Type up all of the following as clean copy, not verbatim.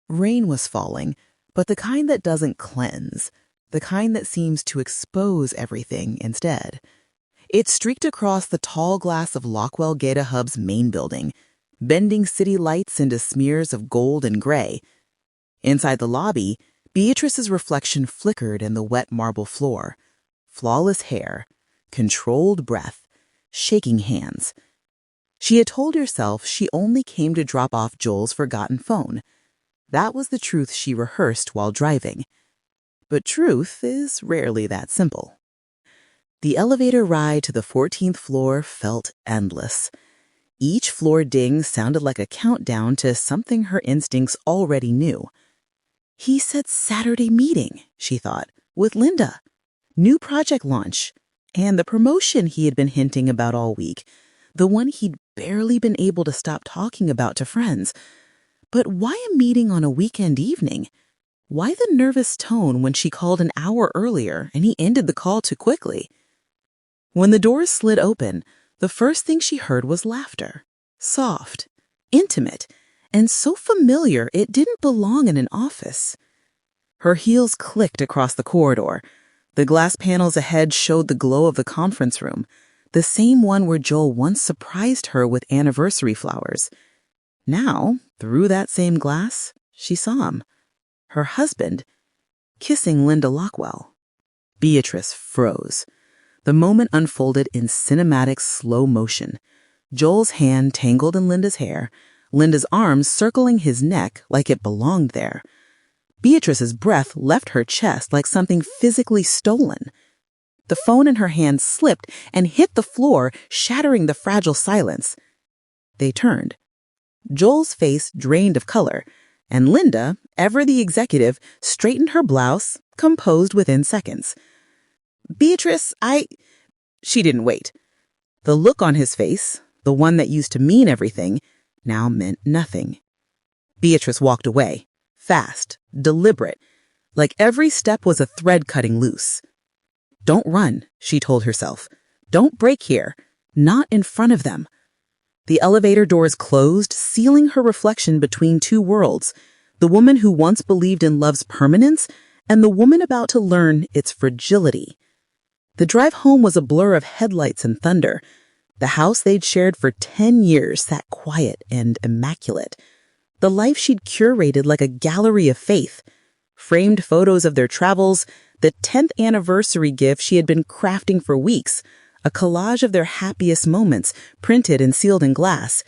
Rain was falling, but the kind that doesn't cleanse, the kind that seems to expose everything instead. It streaked across the tall glass of Lockwell Gata Hub's main building, bending city lights into smears of gold and gray. Inside the lobby, Beatrice's reflection flickered in the wet marble floor. Flawless hair, controlled breath, shaking hands. She had told herself she only came to drop off Joel's forgotten phone. That was the truth she rehearsed while driving. But truth is rarely that simple. The elevator ride to the 14th floor felt endless. Each floor ding sounded like a countdown to something her instincts already knew. He said Saturday meeting, she thought, with Linda. New project launch. And the promotion he had been hinting about all week. The one he'd barely been able to stop talking about to friends. But why a meeting on a weekend evening? Why the nervous tone when she called an hour earlier and he ended the call too quickly? When the doors slid open, the first thing she heard was laughter. Soft, intimate, and so familiar it didn't belong in an office. Her heels clicked across the corridor. The glass panels ahead showed the glow of the conference room, the same one where Joel once surprised her with anniversary flowers. Now, through that same glass, she saw him. Her husband, kissing Linda Lockwell. Beatrice froze. The moment unfolded in cinematic slow motion. Joel's hand tangled in Linda's hair, Linda's arms circling his neck like it belonged there. Beatrice's breath left her chest like something physically stolen. The phone in her hand slipped and hit the floor, shattering the fragile silence. They turned. Joel's face drained of color, and Linda, ever the executive, straightened her blouse, composed within seconds. Beatrice, She didn't wait. The look on his face, the one that used to mean everything, now meant nothing. Beatrice walked away, fast, deliberate, like every step was a thread cutting loose. Don't run, she told herself. Don't break here. Not in front of them. The elevator doors closed, sealing her reflection between two worlds, the woman who once believed in love's permanence and the woman about to learn its fragility. The drive home was a blur of headlights and thunder. The house they'd shared for 10 years sat quiet and immaculate. The life she'd curated like a gallery of faith. Framed photos of their travels, the 10th anniversary gift she had been crafting for weeks, a collage of their happiest moments, printed and sealed in glass.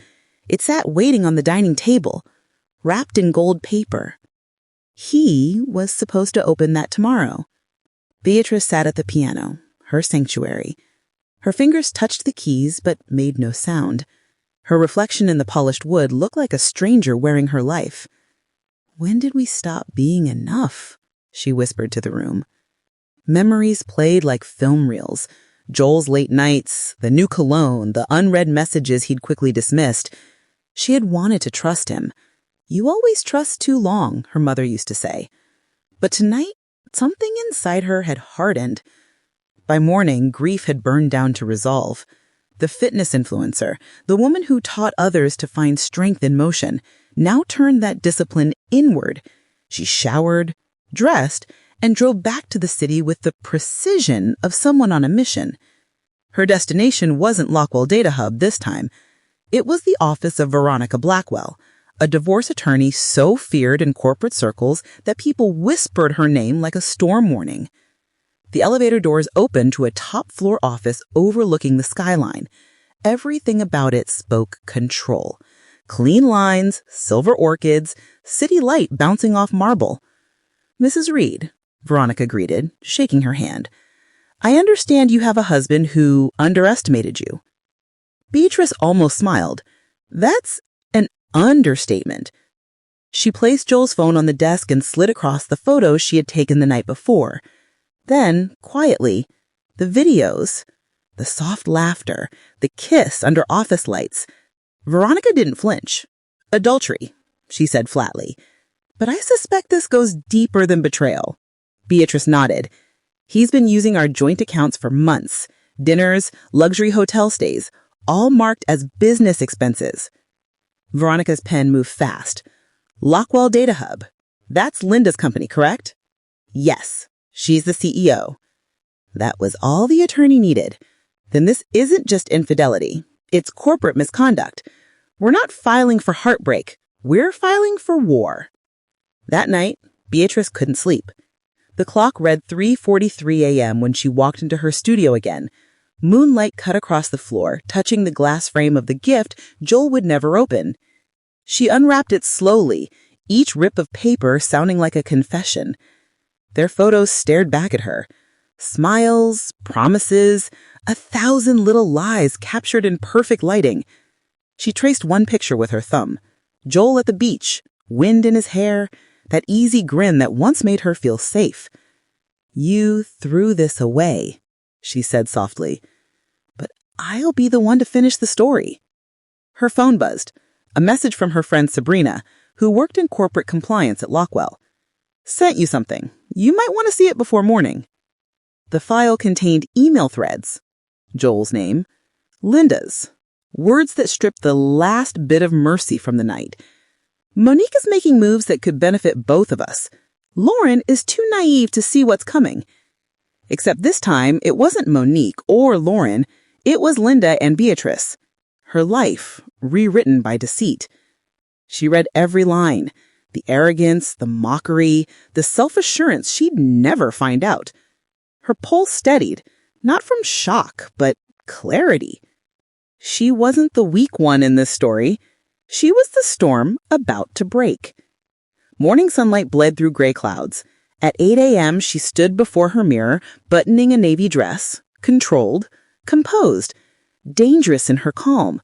It sat waiting on the dining table, wrapped in gold paper. He was supposed to open that tomorrow. Beatrice sat at the piano, her sanctuary. Her fingers touched the keys but made no sound. Her reflection in the polished wood looked like a stranger wearing her life. When did we stop being enough? She whispered to the room. Memories played like film reels. Joel's late nights, the new cologne, the unread messages he'd quickly dismissed. She had wanted to trust him. You always trust too long, her mother used to say. But tonight, something inside her had hardened. By morning, grief had burned down to resolve. The fitness influencer, the woman who taught others to find strength in motion, now turned that discipline inward. She showered, dressed, and drove back to the city with the precision of someone on a mission. Her destination wasn't Lockwell Data Hub this time. It was the office of Veronica Blackwell, a divorce attorney so feared in corporate circles that people whispered her name like a storm warning. The elevator doors opened to a top-floor office overlooking the skyline. Everything about it spoke control. Clean lines, silver orchids, city light bouncing off marble. Mrs. Reed, Veronica greeted, shaking her hand. I understand you have a husband who underestimated you. Beatrice almost smiled. That's an understatement. She placed Joel's phone on the desk and slid across the photos she had taken the night before. Then, quietly, the videos, the soft laughter, the kiss under office lights. Veronica didn't flinch. Adultery, she said flatly. But I suspect this goes deeper than betrayal. Beatrice nodded. He's been using our joint accounts for months. Dinners, luxury hotel stays, all marked as business expenses. Veronica's pen moved fast. Lockwell Data Hub. That's Linda's company, correct? Yes, she's the CEO. That was all the attorney needed. Then this isn't just infidelity. It's corporate misconduct. We're not filing for heartbreak. We're filing for war. That night, Beatrice couldn't sleep. The clock read 3:43 a.m. when she walked into her studio again. Moonlight cut across the floor, touching the glass frame of the gift Joel would never open. She unwrapped it slowly, each rip of paper sounding like a confession. Their photos stared back at her. Smiles, promises, 1,000 little lies captured in perfect lighting. She traced one picture with her thumb. Joel at the beach, wind in his hair, that easy grin that once made her feel safe. "You threw this away," she said softly. "But I'll be the one to finish the story." Her phone buzzed. A message from her friend Sabrina, who worked in corporate compliance at Lockwell. "Sent you something. You might want to see it before morning." The file contained email threads. Joel's name. Linda's. Words that stripped the last bit of mercy from the night. "Monique is making moves that could benefit both of us. Lauren is too naive to see what's coming." Except this time, it wasn't Monique or Lauren. It was Linda and Beatrice. Her life, rewritten by deceit. She read every line. The arrogance, the mockery, the self-assurance she'd never find out. Her pulse steadied, not from shock, but clarity. She wasn't the weak one in this story. She was the storm about to break. Morning sunlight bled through gray clouds. At 8 a.m., she stood before her mirror, buttoning a navy dress, controlled, composed, dangerous in her calm.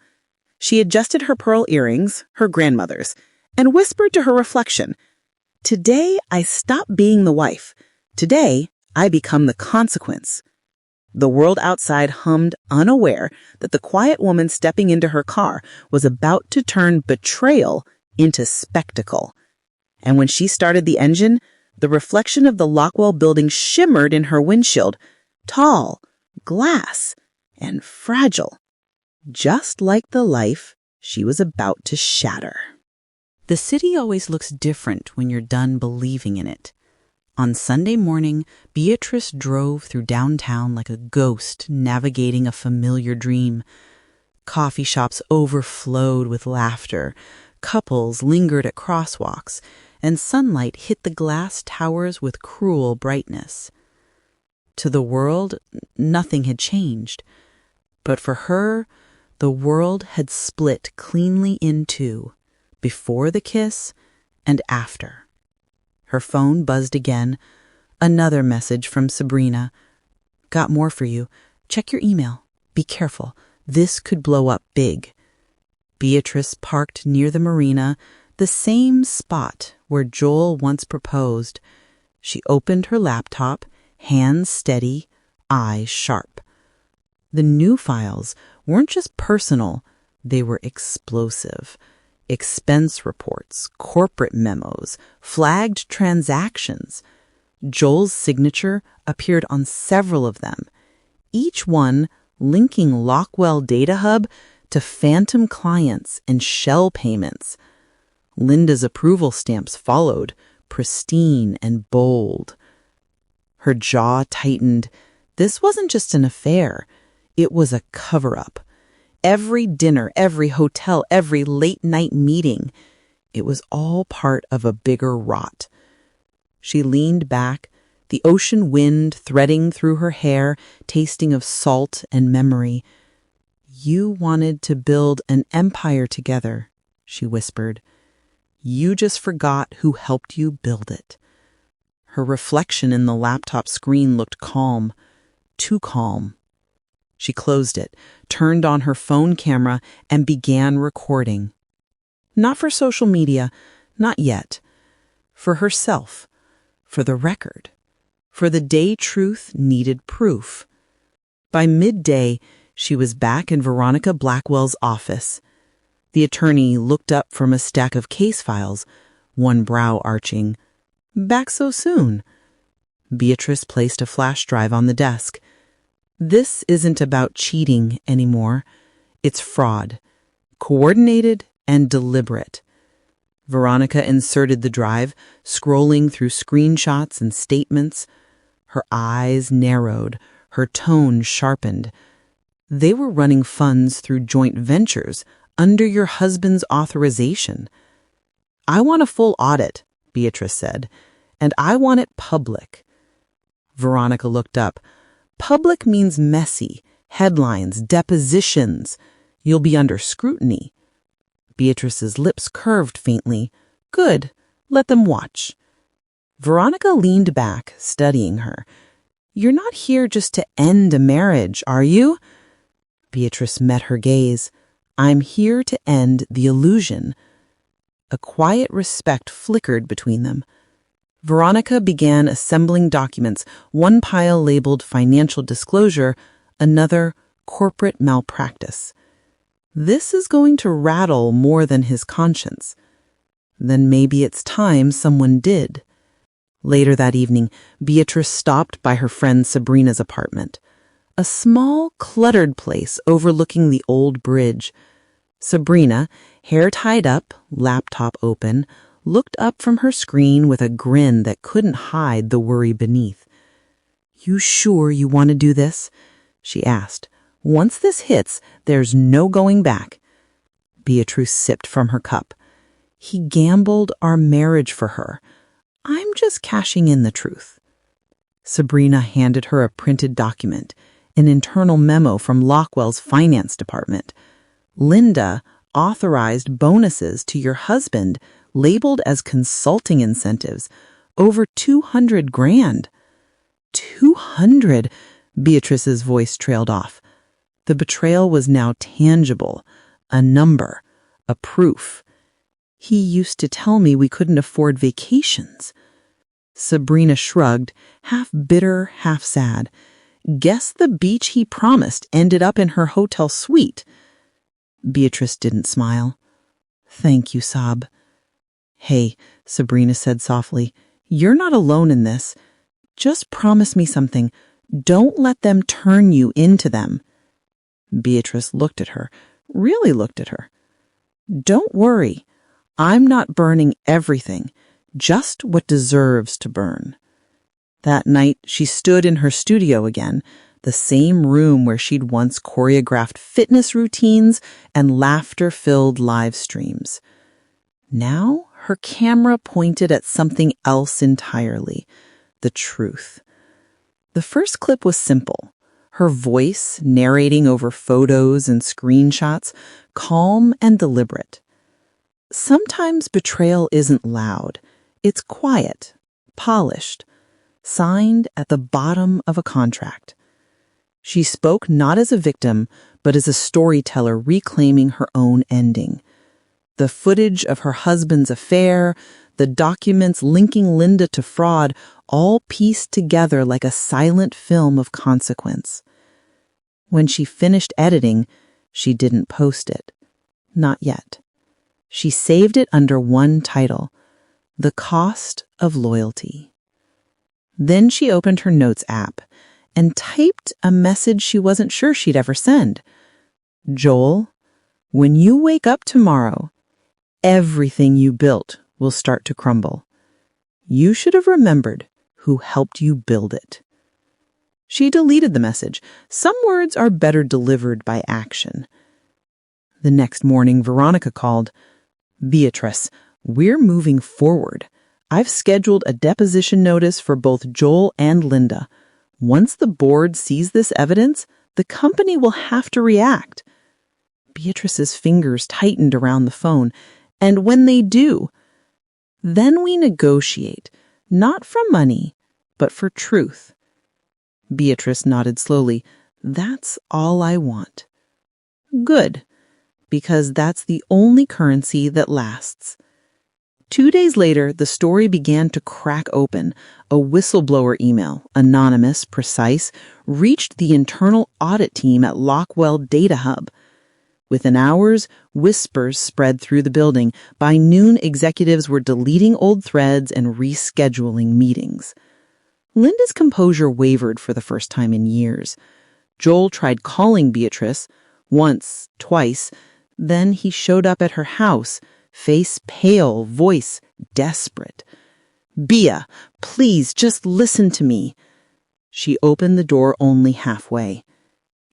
She adjusted her pearl earrings, her grandmother's, and whispered to her reflection, "Today I stop being the wife. Today I become the consequence." The world outside hummed, unaware that the quiet woman stepping into her car was about to turn betrayal into spectacle. And when she started the engine, the reflection of the Lockwell building shimmered in her windshield, tall, glass, and fragile, just like the life she was about to shatter. The city always looks different when you're done believing in it. On Sunday morning, Beatrice drove through downtown like a ghost navigating a familiar dream. Coffee shops overflowed with laughter, couples lingered at crosswalks, and sunlight hit the glass towers with cruel brightness. To the world, nothing had changed. But for her, the world had split cleanly in two, before the kiss and after. Her phone buzzed again. Another message from Sabrina. "Got more for you. Check your email. Be careful. This could blow up big." Beatrice parked near the marina, the same spot where Joel once proposed. She opened her laptop, hands steady, eyes sharp. The new files weren't just personal, they were explosive. Expense reports, corporate memos, flagged transactions. Joel's signature appeared on several of them, each one linking Lockwell Data Hub to phantom clients and shell payments. Linda's approval stamps followed, pristine and bold. Her jaw tightened. This wasn't just an affair. It was a cover-up. Every dinner, every hotel, every late-night meeting, it was all part of a bigger rot. She leaned back, the ocean wind threading through her hair, tasting of salt and memory. "You wanted to build an empire together," she whispered. "You just forgot who helped you build it." Her reflection in the laptop screen looked calm, too calm. She closed it, turned on her phone camera, and began recording. Not for social media, not yet. For herself, for the record, for the day truth needed proof. By midday, she was back in Veronica Blackwell's office. The attorney looked up from a stack of case files, one brow arching. "Back so soon?" Beatrice placed a flash drive on the desk. "This isn't about cheating anymore. It's fraud, coordinated and deliberate. Veronica inserted the drive, scrolling through screenshots and statements. Her eyes narrowed, her tone sharpened. They were running funds through joint ventures under your husband's authorization. I want a full audit, Beatrice said, and I want it public. Veronica looked up. Public means messy, headlines, depositions. You'll be under scrutiny. Beatrice's lips curved faintly. Good, let them watch. Veronica leaned back, studying her. You're not here just to end a marriage, are you? Beatrice met her gaze. I'm here to end the illusion. A quiet respect flickered between them. Veronica began assembling documents, one pile labeled financial disclosure, another corporate malpractice. This is going to rattle more than his conscience. Then maybe it's time someone did. Later that evening, Beatrice stopped by her friend Sabrina's apartment, a small, cluttered place overlooking the old bridge. Sabrina, hair tied up, laptop open, looked up from her screen with a grin that couldn't hide the worry beneath. You sure you want to do this? She asked. Once this hits, there's no going back. Beatrice sipped from her cup. He gambled our marriage for her. I'm just cashing in the truth. Sabrina handed her a printed document, an internal memo from Lockwell's finance department. Linda authorized bonuses to your husband labeled as consulting incentives, over 200 grand. 200? Beatrice's voice trailed off. The betrayal was now tangible, a number, a proof. He used to tell me we couldn't afford vacations. Sabrina shrugged, half bitter, half sad. Guess the beach he promised ended up in her hotel suite. Beatrice didn't smile. Thank you, Sab. Hey, Sabrina said softly, you're not alone in this. Just promise me something. Don't let them turn you into them. Beatrice looked at her, really looked at her. Don't worry. I'm not burning everything, just what deserves to burn. That night, she stood in her studio again, the same room where she'd once choreographed fitness routines and laughter-filled live streams. Now, her camera pointed at something else entirely, the truth. The first clip was simple, her voice narrating over photos and screenshots, calm and deliberate. Sometimes betrayal isn't loud. It's quiet, polished, signed at the bottom of a contract. She spoke not as a victim, but as a storyteller reclaiming her own ending. The footage of her husband's affair, the documents linking Linda to fraud, all pieced together like a silent film of consequence. When she finished editing, she didn't post it. Not yet. She saved it under one title, The Cost of Loyalty. Then she opened her notes app and typed a message she wasn't sure she'd ever send. Joel, when you wake up tomorrow, everything you built will start to crumble. You should have remembered who helped you build it. She deleted the message. Some words are better delivered by action. The next morning, Veronica called. Beatrice, we're moving forward. I've scheduled a deposition notice for both Joel and Linda. Once the board sees this evidence, the company will have to react. Beatrice's fingers tightened around the phone. And when they do, then we negotiate, not for money, but for truth. Beatrice nodded slowly. That's all I want. Good, because that's the only currency that lasts. 2 days later, the story began to crack open. A whistleblower email, anonymous, precise, reached the internal audit team at Lockwell Data Hub. Within hours, whispers spread through the building. By noon, executives were deleting old threads and rescheduling meetings. Linda's composure wavered for the first time in years. Joel tried calling Beatrice, once, twice. Then he showed up at her house, face pale, voice desperate. "Bea, please just listen to me." She opened the door only halfway.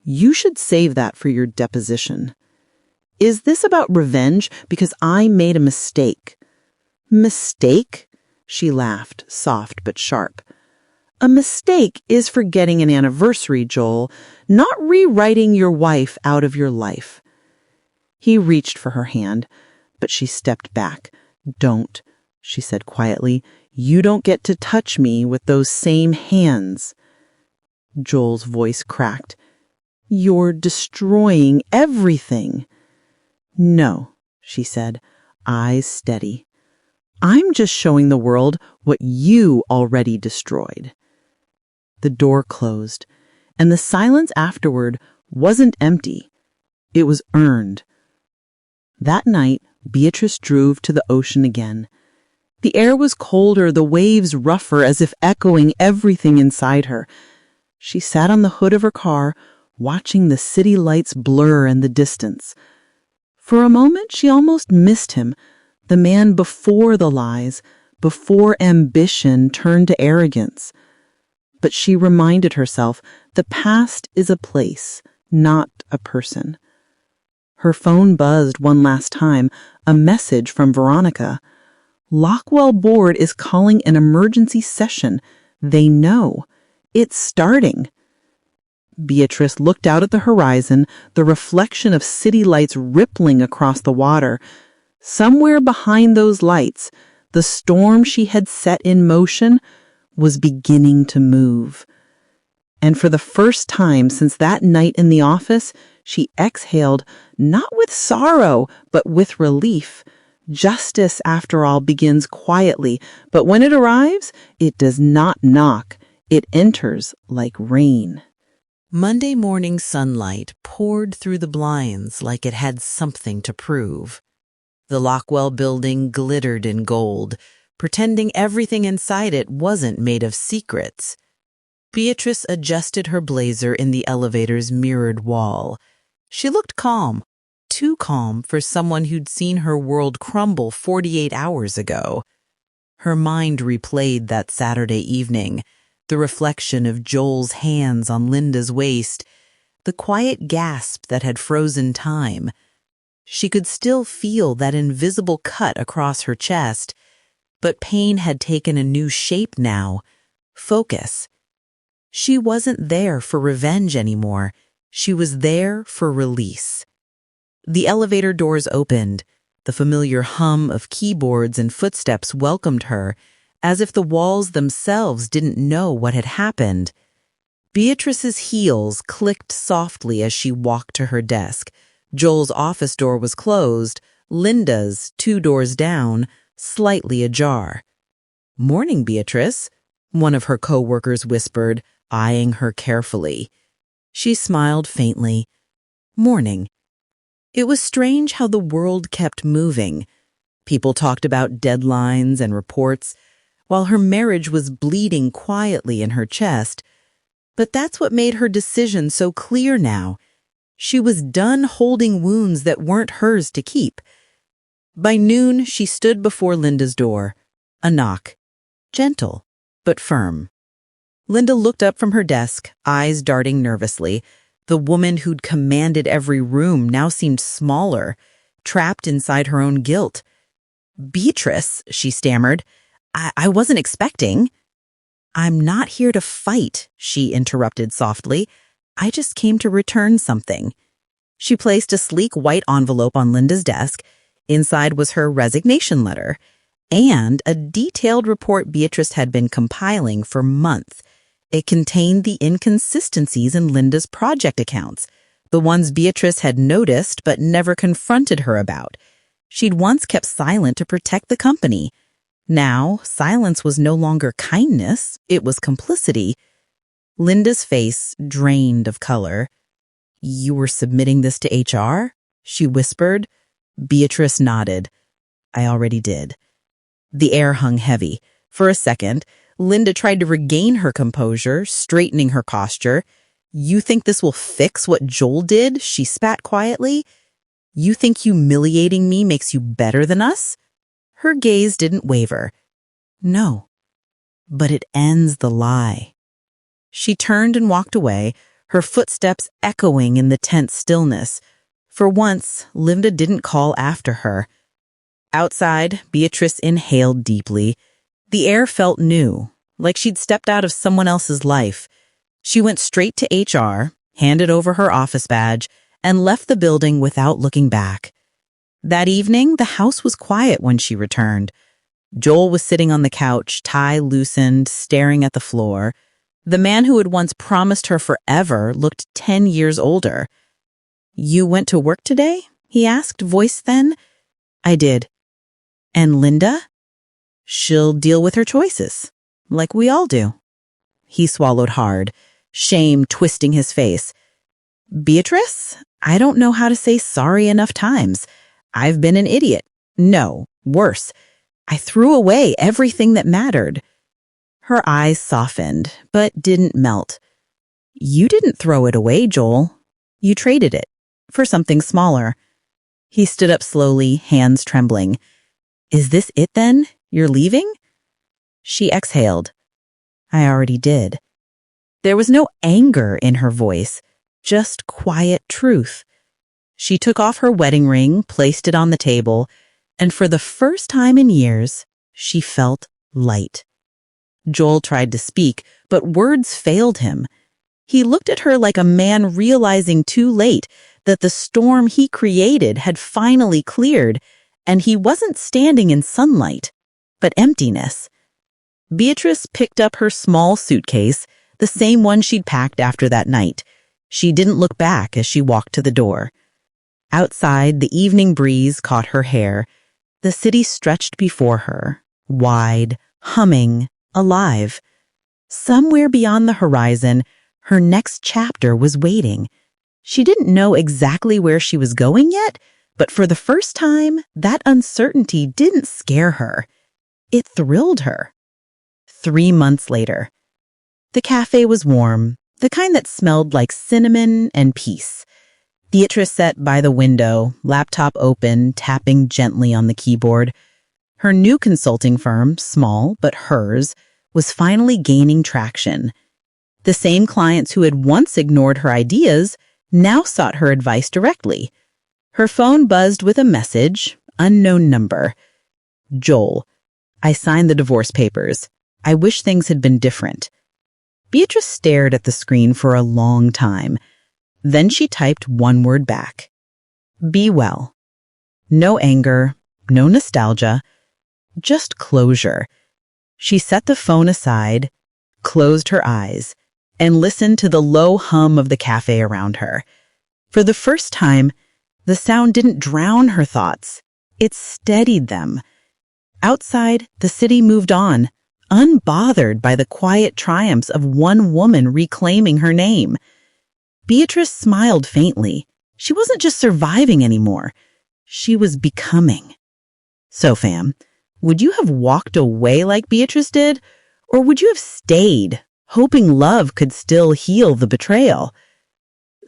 "You should save that for your deposition." "Is this about revenge? Because I made a mistake." "Mistake?" She laughed, soft but sharp. "A mistake is forgetting an anniversary, Joel, not rewriting your wife out of your life." He reached for her hand, but she stepped back. "Don't," she said quietly. "You don't get to touch me with those same hands." Joel's voice cracked. "You're destroying everything." "No," she said, eyes steady. "I'm just showing the world what you already destroyed." The door closed, and the silence afterward wasn't empty. It was earned. That night, Beatrice drove to the ocean again. The air was colder, the waves rougher, as if echoing everything inside her. She sat on the hood of her car, watching the city lights blur in the distance. For a moment, she almost missed him, the man before the lies, before ambition turned to arrogance. But she reminded herself the past is a place, not a person. Her phone buzzed one last time, a message from Veronica. "Lockwell Board is calling an emergency session. They know. It's starting." Beatrice looked out at the horizon, the reflection of city lights rippling across the water. Somewhere behind those lights, the storm she had set in motion was beginning to move. And for the first time since that night in the office, she exhaled, not with sorrow, but with relief. Justice, after all, begins quietly, but when it arrives, it does not knock. It enters like rain. Monday morning sunlight poured through the blinds like it had something to prove. The Lockwell building glittered in gold, pretending everything inside it wasn't made of secrets. Beatrice adjusted her blazer in the elevator's mirrored wall. She looked calm, too calm for someone who'd seen her world crumble 48 hours ago. Her mind replayed that Saturday evening, the reflection of Joel's hands on Linda's waist, the quiet gasp that had frozen time. She could still feel that invisible cut across her chest, but pain had taken a new shape now. Focus. She wasn't there for revenge anymore. She was there for release. The elevator doors opened. The familiar hum of keyboards and footsteps welcomed her, as if the walls themselves didn't know what had happened. Beatrice's heels clicked softly as she walked to her desk. Joel's office door was closed, Linda's, 2 doors down, slightly ajar. "Morning, Beatrice," one of her co-workers whispered, eyeing her carefully. She smiled faintly. "Morning." It was strange how the world kept moving. People talked about deadlines and reports, while her marriage was bleeding quietly in her chest. But that's what made her decision so clear now. She was done holding wounds that weren't hers to keep. By noon, she stood before Linda's door. A knock. Gentle, but firm. Linda looked up from her desk, eyes darting nervously. The woman who'd commanded every room now seemed smaller, trapped inside her own guilt. "Beatrice," she stammered, I wasn't expecting." "I'm not here to fight," she interrupted softly. "I just came to return something." She placed a sleek white envelope on Linda's desk. Inside was her resignation letter and a detailed report Beatrice had been compiling for months. It contained the inconsistencies in Linda's project accounts, the ones Beatrice had noticed but never confronted her about. She'd once kept silent to protect the company. Now, silence was no longer kindness, it was complicity. Linda's face drained of color. "You were submitting this to HR?" she whispered. Beatrice nodded. "I already did." The air hung heavy. For a second, Linda tried to regain her composure, straightening her posture. "You think this will fix what Joel did?" she spat quietly. You think humiliating me makes you better than us? Her gaze didn't waver. No, but it ends the lie. She turned and walked away, her footsteps echoing in the tense stillness. For once, Linda didn't call after her. Outside, Beatrice inhaled deeply. The air felt new, like she'd stepped out of someone else's life. She went straight to HR, handed over her office badge, and left the building without looking back. That evening, the house was quiet when she returned. Joel was sitting on the couch, tie loosened, staring at the floor. The man who had once promised her forever looked 10 years older. "You went to work today?" he asked, voice thin. "I did." "And Linda?" "She'll deal with her choices, like we all do." He swallowed hard, shame twisting his face. "Beatrice, I don't know how to say sorry enough times. I've been an idiot. No, worse. I threw away everything that mattered." Her eyes softened, but didn't melt. "You didn't throw it away, Joel. You traded it for something smaller." He stood up slowly, hands trembling. "Is this it then? You're leaving?" She exhaled. "I already did." There was no anger in her voice, just quiet truth. She took off her wedding ring, placed it on the table, and for the first time in years, she felt light. Joel tried to speak, but words failed him. He looked at her like a man realizing too late that the storm he created had finally cleared, and he wasn't standing in sunlight, but emptiness. Beatrice picked up her small suitcase, the same one she'd packed after that night. She didn't look back as she walked to the door. Outside, the evening breeze caught her hair. The city stretched before her, wide, humming, alive. Somewhere beyond the horizon, her next chapter was waiting. She didn't know exactly where she was going yet, but for the first time, that uncertainty didn't scare her. It thrilled her. 3 months later. The cafe was warm, the kind that smelled like cinnamon and peace. Beatrice sat by the window, laptop open, tapping gently on the keyboard. Her new consulting firm, small but hers, was finally gaining traction. The same clients who had once ignored her ideas now sought her advice directly. Her phone buzzed with a message, unknown number. "Joel, I signed the divorce papers. I wish things had been different." Beatrice stared at the screen for a long time. Then she typed one word back. "Be well." No anger, no nostalgia, just closure. She set the phone aside, closed her eyes, and listened to the low hum of the cafe around her. For the first time, the sound didn't drown her thoughts. It steadied them. Outside, the city moved on, unbothered by the quiet triumphs of one woman reclaiming her name. Beatrice smiled faintly. She wasn't just surviving anymore. She was becoming. So, fam, would you have walked away like Beatrice did? Or would you have stayed, hoping love could still heal the betrayal?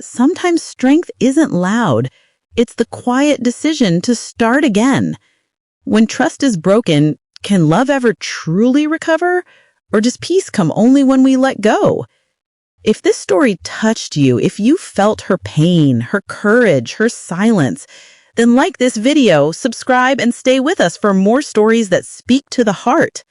Sometimes strength isn't loud. It's the quiet decision to start again. When trust is broken, can love ever truly recover? Or does peace come only when we let go? If this story touched you, if you felt her pain, her courage, her silence, then like this video, subscribe, and stay with us for more stories that speak to the heart.